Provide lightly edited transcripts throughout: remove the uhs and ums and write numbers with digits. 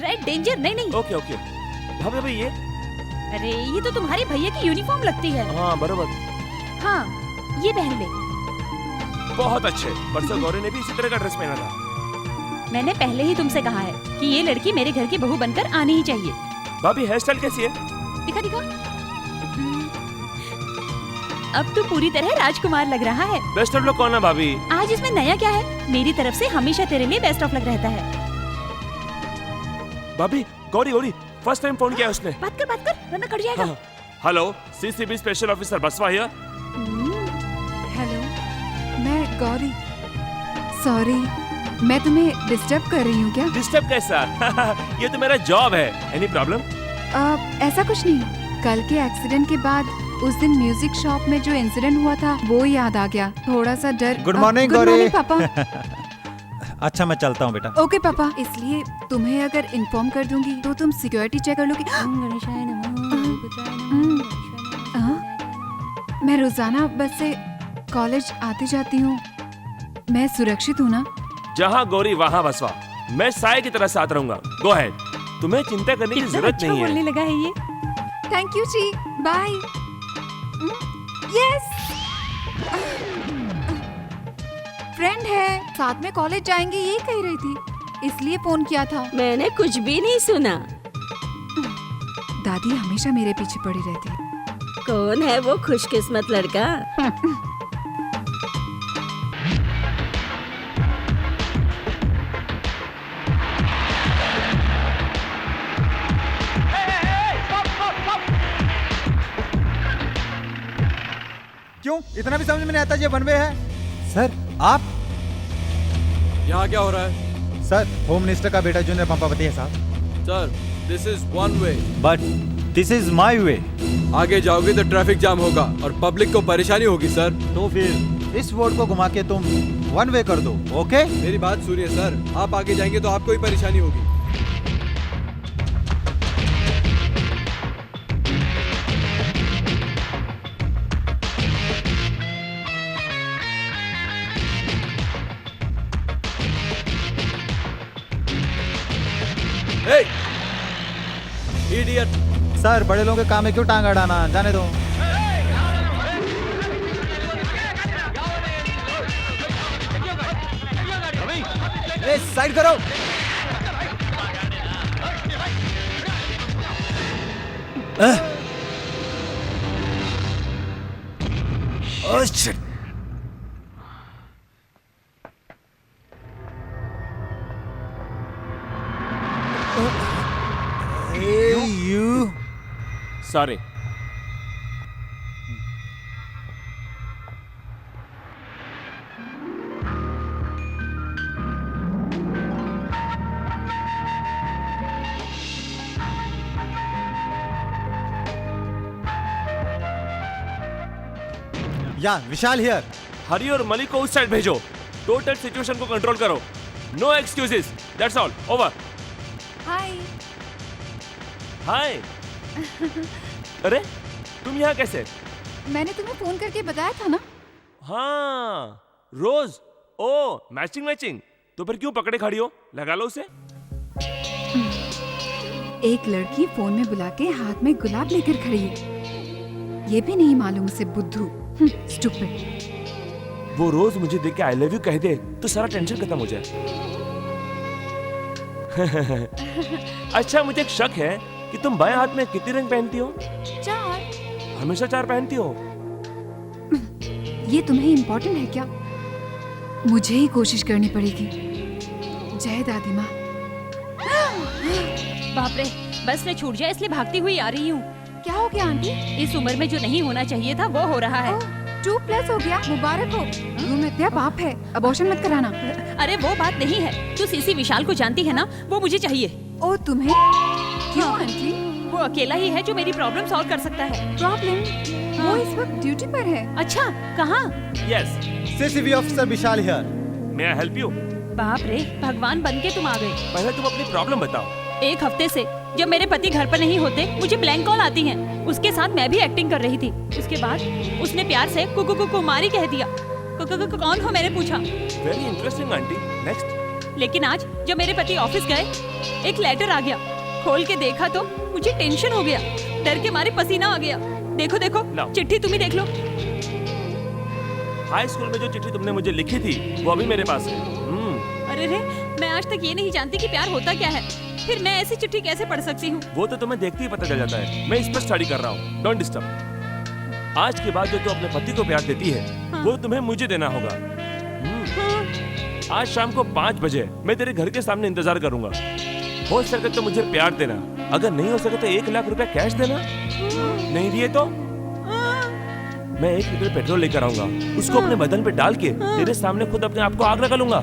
Red danger. नहीं नहीं। Okay okay. भाभी भाभी ये अरे ये तो तुम्हारे भैया की यूनिफॉर्म लगती है। हाँ बराबर। हाँ ये पहन ले। बहुत अच्छे। परसों गौरी ने भी इसी तरह का ड्रेस पहना था। मैंने पहले ही तुमसे कहा है कि ये लड़की मेरे घर की बहू बनकर आनी ही चाहिए। भाभी हेयर स्टाइल कैसी है? दिखा दिखा। अब तो पूरी तरह राजकुमार लग रहा है। बेस्ट ऑफ लक कौन है भाभी? आज इसमें नया क्या है? मेरी तरफ से हमेशा तेरे लिए बेस्ट ऑफ लक रहता है। भाभी Gauri Gauri first time phone किया है उसने। बात कर वरना कट जाएगा। हाँ। हेलो सीसीबी स्पेशल ऑफिसर बसवा हियर। हेलो, मैं गौरी। सॉरी, मैं तुम्हें डिस्टर्ब कर रही हूँ क्या? डिस्टर्ब कैसा? ये तो मेरा जॉब है। Any problem? ऐसा कुछ नहीं। कल के एक्सीडेंट के बाद उस दिन म्यूजिक शॉप में जो इंसिडेंट हुआ था वो याद आ गया। थोड़ा सा डर। Good morning good Gauri. Morning पापा। अच्छा मैं चलता हूँ बेटा। ओके पापा, इसलिए तुम्हें अगर इन्फॉर्म कर दूंगी तो तुम सिक्योरिटी चेक कर लोगी। मैं रोजाना बस से कॉलेज आती जाती हूँ। मैं सुरक्षित हूँ ना? जहाँ गौरी वहाँ बसवा। मैं साय की तरह साथ रहूंगा। Go ahead. तुम्हें चिंता करने की कितना जरूरत अच्छा नहीं बोलने है। लगा है ये। थैंक यू जी, बाय। यस, फ्रेंड है, साथ में कॉलेज जाएंगे यही कह रही थी, इसलिए फोन किया था। मैंने कुछ भी नहीं सुना। दादी हमेशा मेरे पीछे पड़ी रहती है। कौन है वो खुशकिस्मत लड़का? क्यों इतना भी समझ में नहीं आता? ये वन वे है। सर आप? यहाँ क्या हो रहा है? सर होम मिनिस्टर का बेटा जूनियर पंपावती है साहब। Sir this is one way. But this is my way. आगे जाओगे तो ट्रैफिक जाम होगा और पब्लिक को परेशानी होगी सर। तो फिर इस रोड को घुमा के तुम वन वे कर दो। ओके? मेरी बात सुनिए सर, आप आगे जाएंगे तो आपको ही परेशानी होगी। इडियट। सर बड़े लोगों के काम में क्यों टांग अड़ाना? जाने दो। ए, साइड करो। Oh shit. You. सॉरी। या विशाल हियर। हरी और मलिक को उस साइड भेजो। टोटल सिचुएशन को कंट्रोल करो। No excuses. That's all. Over. Hi. Hi. अरे तुम यहाँ कैसे? मैंने तुम्हें फोन करके बताया था ना। हाँ रोज। ओ मैचिंग। तो फिर क्यों पकड़े खड़ी हो? लगा लो उसे। एक लड़की फोन में बुला के हाथ में गुलाब लेकर खड़ी है। ये भी नहीं मालूम उसे बुद्धू। स्टूपिड। वो रोज मुझे देख के आई लव यू कह दे तो सारा टेंशन खत्म हो जाए। अच्छा मुझे एक शक है कि तुम बाएं हाथ में कितने रंग पहनती हो? 4। हमेशा 4 पहनती हो? ये तुम्हें इम्पोर्टेंट है क्या? मुझे ही कोशिश करनी पड़ेगी। जय दादी माँ। बाप रे, बस में छूट जाए इसलिए भागती हुई आ रही हूँ। क्या हो गया आंटी? इस उम्र में जो नहीं होना चाहिए था वो हो रहा है। 2+ हो गया, मुबारक हो। क्या पाप है, अबॉर्शन मत कराना। अरे वो बात नहीं है। तू सीसी विशाल को जानती है ना, वो मुझे चाहिए। ओ तुम्हें? क्यों आंटी? वो अकेला ही है जो मेरी प्रॉब्लम सॉल्व कर सकता है। प्रॉब्लम? वो इस वक्त ड्यूटी पर है। अच्छा कहाँ? Yes. CCB officer Vishal here. May I help you? बाप रे, भगवान बन के तुम आ गए। पहले तुम अपनी प्रॉब्लम बताओ। एक हफ्ते से जब मेरे पति घर पर नहीं होते मुझे ब्लैंक कॉल आती हैं। उसके साथ मैं भी एक्टिंग कर रही थी। उसके बाद उसने प्यार से कुमारी कह दिया। कौन हो मैंने पूछा। Very interesting aunty. नेक्स्ट। लेकिन आज जब मेरे पति ऑफिस गए एक लेटर आ गया। खोल के देखा तो मुझे टेंशन हो गया, डर के मारे पसीना आ गया। देखो देखो लाओ। चिट्ठी तुम ही देख लो। हाई स्कूल में जो चिट्ठी तुमने मुझे लिखी थी वो अभी मेरे पास है। अरे रे, मैं आज तक ये नहीं जानती कि प्यार होता क्या है। फिर मैं ऐसी चिट्ठी कैसे पढ़ सकती हूँ? वो तो तुम्हें देखते ही पता चल जाता है। मैं इस पर स्टडी कर रहा हूँ, डोंट डिस्टर्ब। आज के बाद जो तू अपने पति को प्यार देती है वो तुम्हें मुझे देना होगा। आज शाम को 5 बजे मैं तेरे घर के सामने इंतजार करूंगा। हो सके तो मुझे प्यार देना, अगर नहीं हो सके तो 1 लाख रुपया कैश देना। नहीं दिए तो मैं 1 लीटर पेट्रोल लेकर आऊंगा, उसको अपने बदन पे डाल के तेरे सामने खुद अपने आप को आग लगा लूंगा।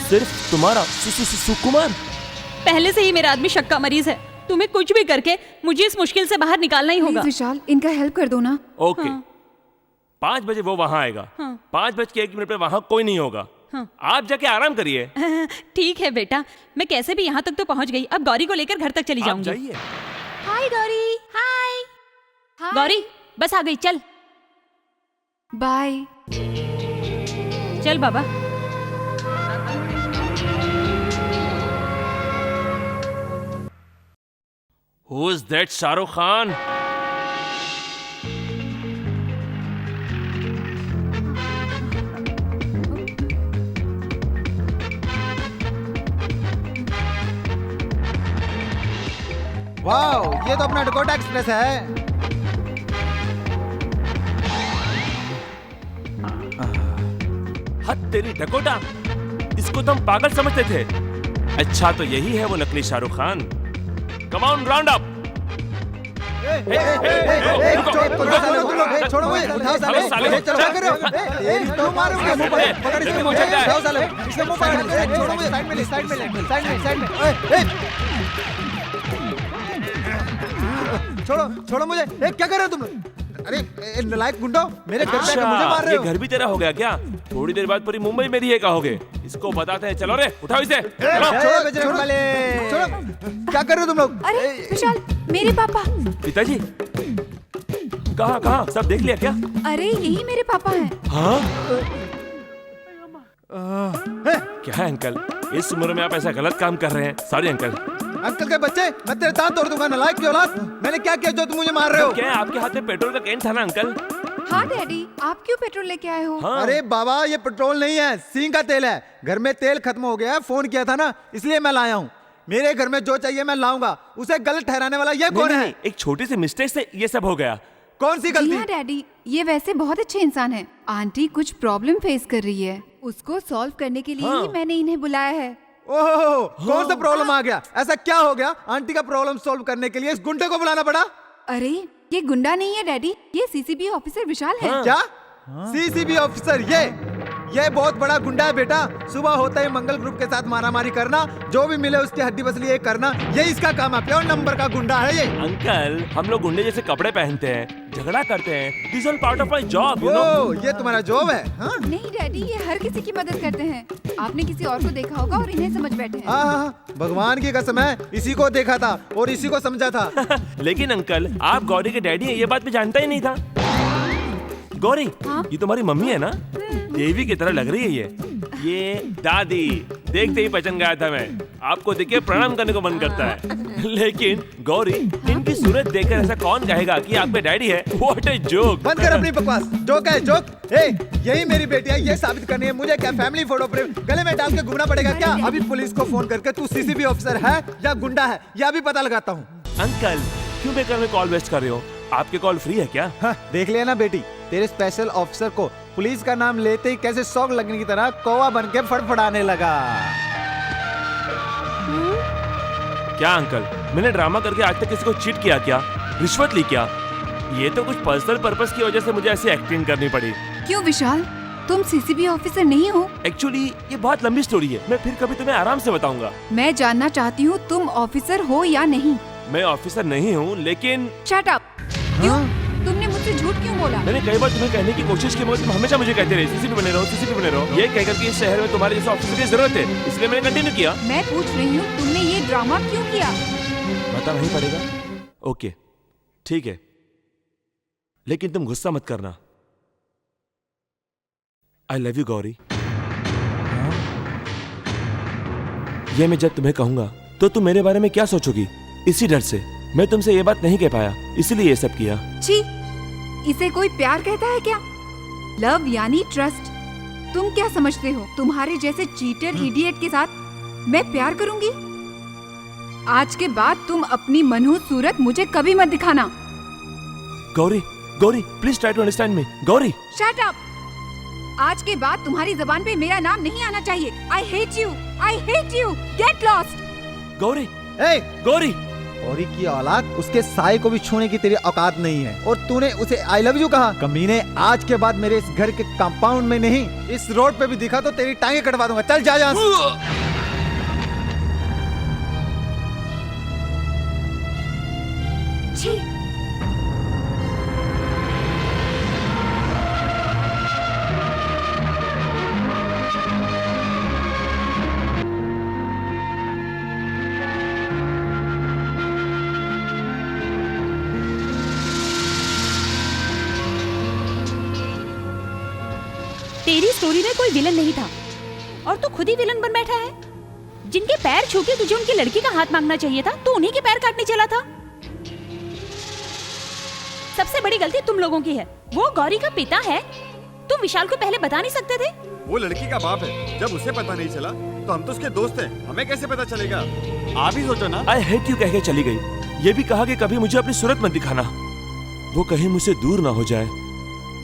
सिर्फ तुम्हारा सुकुमार। पहले से ही मेरा आदमी शक का मरीज है। तुम्हें कुछ भी करके मुझे इस मुश्किल से बाहर निकालना ही होगा। प्लीज विशाल, इनका हेल्प कर दो ना। ओके 5 बजे वो वहाँ आएगा। 5:01 पे वहाँ कोई नहीं होगा। आप जाके आराम करिए। ठीक है बेटा, मैं कैसे भी यहाँ तक तो पहुँच गई। अब गौरी को लेकर घर तक चली आप जाऊंगी। जाइए। हाय गौरी। हाय गौरी, बस आ गई, चल बाय। चल बाबा। Who is that Shahrukh Khan? Wow, ये तो अपना डकोटा एक्सप्रेस है। हद तेरी डकोटा, इसको तो हम पागल समझते थे। अच्छा तो यही है वो नकली Shahrukh Khan. Come on round up. छोड़ो मुझे, उठाओ साले, साले, चलो क्या कर रहे हो? तेरी तो मारूंगा मुंह पर, पकड़ इसके मुंह पे, उठाओ साले, इसके मुंह पर, छोड़ो मुझे, साइड में ले, साइड में। छोड़ो मुझे, क्या कर रहे हो तुम? अरे नालायक गुंडो, मेरे घर पे आके मुझे मार रहे ये हो। घर भी तेरा हो गया क्या? थोड़ी देर बाद पूरी मुंबई मेरी है कहोगे। इसको बताते हैं, चलो रे, उठाओ इसे। चलो। छोड़ो बजरंग वाले, छोड़ो, क्या कर रहे हो तुम लोग? अरे विशाल, मेरे पापा। पिताजी कहाँ? सब देख लिया क्या? अरे यही मेरे पापा हैं। हाँ? क्या है अंकल, इस उम्र में आप ऐसा गलत काम कर रहे हैं। Sorry uncle. अंकल के बच्चे, मैं तेरे दांत तोड़ दूंगा, नालायक की औलाद। मैंने क्या किया जो तुम मुझे मार रहे हो? क्या है, आपके हाथ में पेट्रोल का कैन था ना अंकल? हाँ डैडी, आप क्यों पेट्रोल लेके आए हो? हाँ। अरे बाबा, ये पेट्रोल नहीं है, सींग का तेल है। घर में तेल खत्म हो गया है, फोन किया था ना, इसलिए मैं लाया हूँ। मेरे घर में जो चाहिए मैं लाऊंगा, उसे गलत ठहराने वाला ये कौन है? एक छोटी सी मिस्टेक से ये सब हो गया। कौन सी जी गलती? हाँ डैडी, ये वैसे बहुत अच्छे इंसान हैं। आंटी कुछ प्रॉब्लम फेस कर रही है, उसको सॉल्व करने के लिए हाँ। ही मैंने इन्हें बुलाया है। ओह, कौन सा प्रॉब्लम आ गया? ऐसा क्या हो गया? आंटी का प्रॉब्लम सॉल्व करने के लिए इस गुंडे को बुलाना पड़ा? अरे ये गुंडा नहीं है डैडी, ये सीसीबी ऑफिसर विशाल है। हाँ। क्या? CCB officer? ये बहुत बड़ा गुंडा है बेटा। सुबह होता ही मंगल ग्रुप के साथ मारामारी करना, जो भी मिले उसकी हड्डी बसली ये करना, ये इसका काम है। प्योर नंबर का गुंडा है ये। अंकल, हम लोग गुंडे जैसे कपड़े पहनते हैं, झगड़ा करते हैं। This all part of my job, you know. Oh, ये तुम्हारा जॉब है? हाँ? नहीं डैडी, ये हर किसी की मदद करते हैं। आपने किसी और को देखा होगा और इन्हें समझ बैठे हैं। हाँ, भगवान की कसम है, इसी को देखा था और इसी को समझा था। लेकिन अंकल, आप गौरी के डैडी हैं, ये बात मैं जानता ही नहीं था। गौरी, हाँ? ये तुम्हारी मम्मी है ना? देवी की तरह लग रही है ये दादी। देखते ही पहचान गया था मैं। आपको देख के प्रणाम करने को मन करता है। लेकिन गौरी, इनकी सूरत देखकर ऐसा कौन कहेगा कि आपके डैडी है? What a joke. बंद कर अपनी बकवास। जोक है जोक। यही मेरी बेटी है, ये साबित करनी है मुझे क्या फैमिली फोटो फ्रेम गले में डाल के घूमना पड़ेगा क्या? अभी पुलिस को फोन करके तू सीसीबी ऑफिसर है या गुंडा है यह अभी पता लगाता हूँ। अंकल, क्यों बेकार में कॉल वेस्ट कर रहे हो? आपके कॉल फ्री है क्या? हाँ, देख लिया ना बेटी, तेरे स्पेशल ऑफिसर को पुलिस का नाम लेते ही कैसे शौक लगने की तरह कौवा बन के फड़फड़ाने लगा। क्या अंकल, मैंने ड्रामा करके आज तक किसी को चीट किया क्या? रिश्वत ली क्या? ये तो कुछ पर्सनल पर्पस की वजह से मुझे ऐसी एक्टिंग करनी पड़ी। क्यों विशाल, तुम सीसीबी ऑफिसर नहीं हो? एक्चुअली ये बहुत लंबी स्टोरी है, मैं फिर कभी तुम्हें आराम से बताऊंगा। मैं जानना चाहती हूँ तुम ऑफिसर हो या नहीं। मैं ऑफिसर नहीं हूँ, लेकिन शट अप। क्यों? तुमने मुझसे झूठ क्यों बोला? मैंने कई बार तुम्हें कहने की कोशिश की, मगर तुम हमेशा मुझे कहते रहे सीसीपी बने रहो, सीसीपी बने रहो। ये कहकर कि इस शहर में तुम्हारे जैसे ऑफिसर की जरूरत है, इसलिए मैंने कंटिन्यू किया। मैं पूछ रही हूँ तुमने ये ड्रामा क्यों किया? बताना ही पड़ेगा। ओके, ठीक है, लेकिन तुम गुस्सा मत करना। I love you Gauri. ये मैं जब तुम्हें कहूंगा तो तुम मेरे बारे में क्या सोचोगी? इसी डर से मैं तुमसे ये बात नहीं कह पाया, इसलिए ये सब किया। छी, इसे कोई प्यार कहता है क्या? लव यानी ट्रस्ट। तुम क्या समझते हो तुम्हारे जैसे चीटर इडियट के साथ मैं प्यार करूंगी? आज के बाद तुम अपनी मनहूस सूरत मुझे कभी मत दिखाना। Gauri, Gauri, please try to understand me. Gauri, shut up. आज के बाद तुम्हारी जुबान पे मेरा नाम नहीं आना चाहिए। I hate you, I hate you, get lost. Gauri, ए, गौरी। गौरी की औलाद, उसके साए को भी छूने की तेरी औकात नहीं है और तूने उसे आई लव यू कहा। कमीने, आज के बाद मेरे इस घर के कंपाउंड में नहीं, इस रोड पे भी दिखा तो तेरी टांगे कटवा दूंगा। चल जा यहाँ से। छी, तेरी स्टोरी में कोई विलन नहीं था और तू खुद ही विलन बन बैठा है। जिनके पैर छू के तुझे उनकी लड़की का हाथ मांगना चाहिए था, तो उन्हीं के पैर काटने चला था। सबसे बड़ी गलती तुम लोगों की है। वो गौरी का पिता है, तुम विशाल को पहले बता नहीं सकते थे? वो लड़की का बाप है, जब उसे पता नहीं चला तो हम तो उसके दोस्त हैं, हमें कैसे पता चलेगा? आप ही सोचो ना। आई हेट यू कह के चली गई। ये भी कहा कि कभी मुझे अपनी सूरत मत दिखाना, वो कहीं मुझसे दूर ना हो जाए।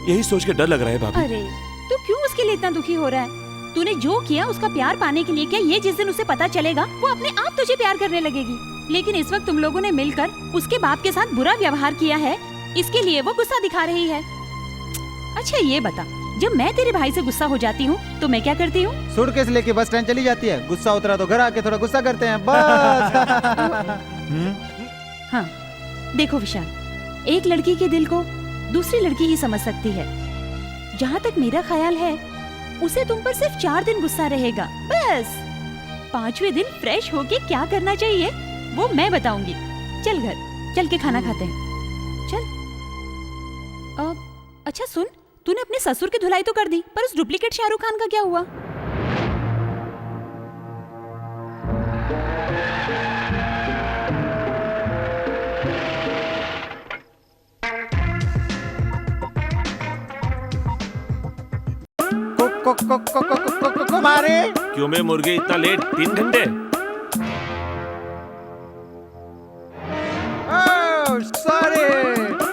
यही सोच के डर लग रहा है भाभी। अरे तू क्यों उसके लिए इतना दुखी हो रहा है? तूने जो किया उसका प्यार पाने के लिए किया। ये जिस दिन उसे पता चलेगा वो अपने आप तुझे प्यार करने लगेगी। लेकिन इस वक्त तुम लोगों ने मिलकर उसके बाप के साथ बुरा व्यवहार किया है, इसके लिए वो गुस्सा दिखा रही है। अच्छा ये बता, जब मैं तेरे भाई से गुस्सा हो जाती हूँ तो मैं क्या करती हूँ? सूटकेस लेके बस स्टैंड चली जाती है। गुस्सा उतरा तो घर आके थोड़ा गुस्सा करते हैं बस। हाँ देखो विशाल, एक लड़की के दिल को दूसरी लड़की ही समझ सकती है। जहाँ तक मेरा ख्याल है उसे तुम पर सिर्फ 4 दिन गुस्सा रहेगा, बस। 5वें दिन फ्रेश होके क्या करना चाहिए वो मैं बताऊंगी। चल घर चल के खाना खाते हैं, चल। अच्छा सुन, तूने अपने ससुर की धुलाई तो कर दी, पर उस डुप्लीकेट शाहरुख खान का क्या हुआ? कुमारी, क्यों मैं मुर्गे इतना लेट? 3 घंटे? सॉरी,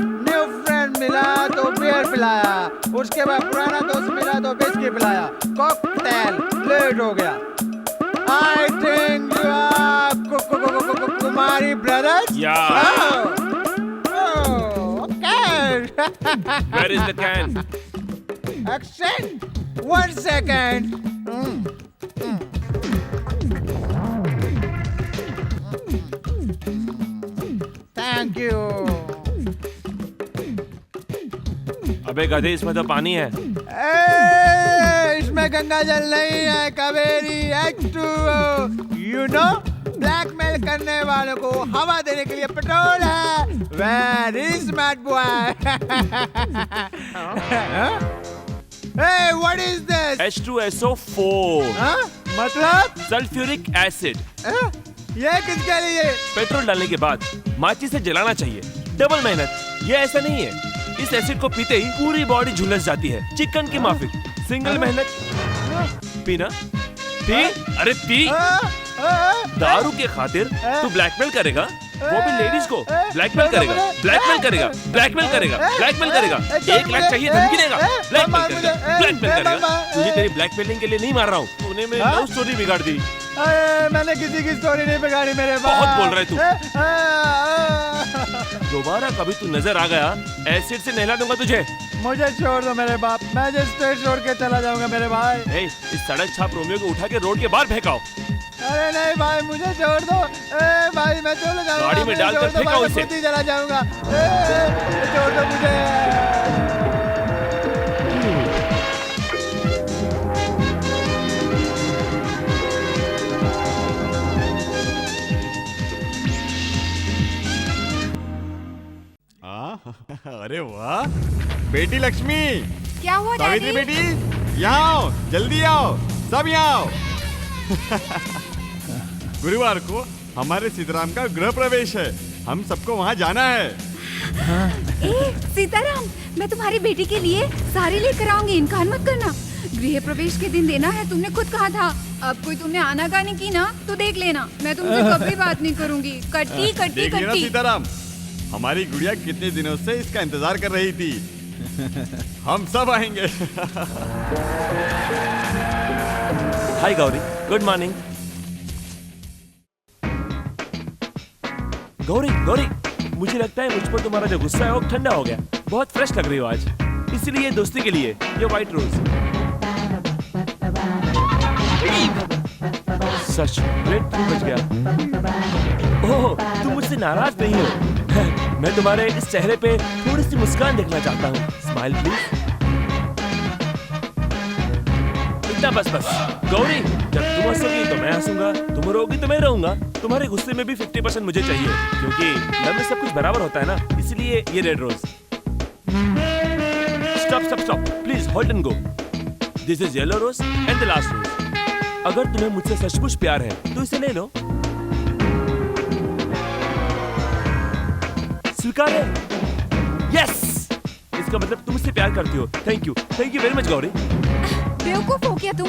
न्यू फ्रेंड मिला तो बियर पिलाया, उसके बाद पुराना दोस्त मिला तो बिस्की पिलाया। कॉकटेल लेट हो गया। I think you are Kumari brothers. Where is the can? Accent? 1 second. Thank you. अबे गधे, इसमें तो पानी है। इसमें गंगा जल नहीं है, Kaveri H2O। You know, blackmail करने वालों को हवा देने के लिए पेट्रोल है। Very smart boy. Hey, what is this? H2SO4 हाँ? मतलब? Sulphuric acid. ये किसके लिए? पेट्रोल डालने के बाद माचिस से जलाना चाहिए। डबल मेहनत। ये ऐसा नहीं है, इस एसिड को पीते ही पूरी बॉडी झुलस जाती है। चिकन की माफिक। सिंगल मेहनत। पीना पी, अरे पी। दारू के खातिर तू ब्लैकमेल करेगा, वो भी लेडीज को ब्लैकमेल करेगा, ब्लैकमेल करेगा, ब्लैकमेल करेगा, ब्लैकमेल करेगा। 1 लाख चाहिए, धमकी देगा, ब्लैकमेल करेगा, ब्लैकमेल करेगा। तुझे तेरी ब्लैकमेलिंग के लिए नहीं मार रहा हूँ, तूने मेरी लव स्टोरी बिगाड़ दी। मैंने किसी की स्टोरी नहीं बिगाड़ी मेरे बाप। बहुत बोल रहा है तू। दोबारा कभी तू नजर आ गया, एसिड से नहला दूंगा तुझे। मुझे छोड़ दो मेरे बाप, मैं स्टेट छोड़ के चला जाऊंगा मेरे भाई। इस सड़क छाप रोमियो को उठा के रोड के बाहर फेंकाओ। अरे नहीं भाई, मुझे छोड़ दो। भाई मैं चला जाऊंगा, गाड़ी में डालकर फेंकाओ इसे। खुद ही चला जाऊंगा। छोड़ दो मुझे। अरे वाह, बेटी लक्ष्मी, क्या हुआ सावित्री डैडी? बेटी, यहाँ आओ, जल्दी आओ, सब यहाँ आओ। गुरुवार को हमारे सीताराम का गृह प्रवेश है। हम सबको वहाँ जाना है। ए सीताराम, मैं तुम्हारी बेटी के लिए साड़ी लेकर आऊंगी, इनकार मत करना। गृह प्रवेश के दिन देना है, तुमने खुद कहा था। अब कोई तुमने आनाकानी की ना तो देख लेना, मैं तुमसे कभी बात नहीं करूंगी। कट्टी कट्टी देख लिया ना कट्टी। सीताराम, हमारी गुड़िया कितने दिनों से इसका इंतजार कर रही थी। हम सब आएंगे। हाय गौरी, गुड मॉर्निंग। गौरी गौरी, मुझे लगता है मुझ पर तुम्हारा जो गुस्सा है वो ठंडा हो गया। बहुत फ्रेश लग रही हो आज, इसलिए दोस्ती के लिए ये व्हाइट रोज। सच, प्लेट क्यों बच गया? ओह, तुम मुझसे नाराज नहीं हो। मैं तुम्हारे इस चेहरे पे थोड़ी सी मुस्कान देखना चाहता हूँ। Smile please. इतना बस बस। गौरी, जब तुम हंसोगी तो मैं हंसूंगा, तुम रोगी तो मैं रहूंगा। तुम्हारे गुस्से में भी 50% मुझे चाहिए, क्योंकि लव में सब कुछ बराबर होता है ना, इसलिए ये red rose. Stop stop stop, please hold and go. This is yellow rose and the last rose. अगर तुम्हें मुझसे सचमुच प्यार है तो इसे ले लो। स्वीकार है? यस, इसका मतलब तुम मुझसे प्यार करती हो। Thank you very much Gauri. बेवकूफ हो क्या तुम?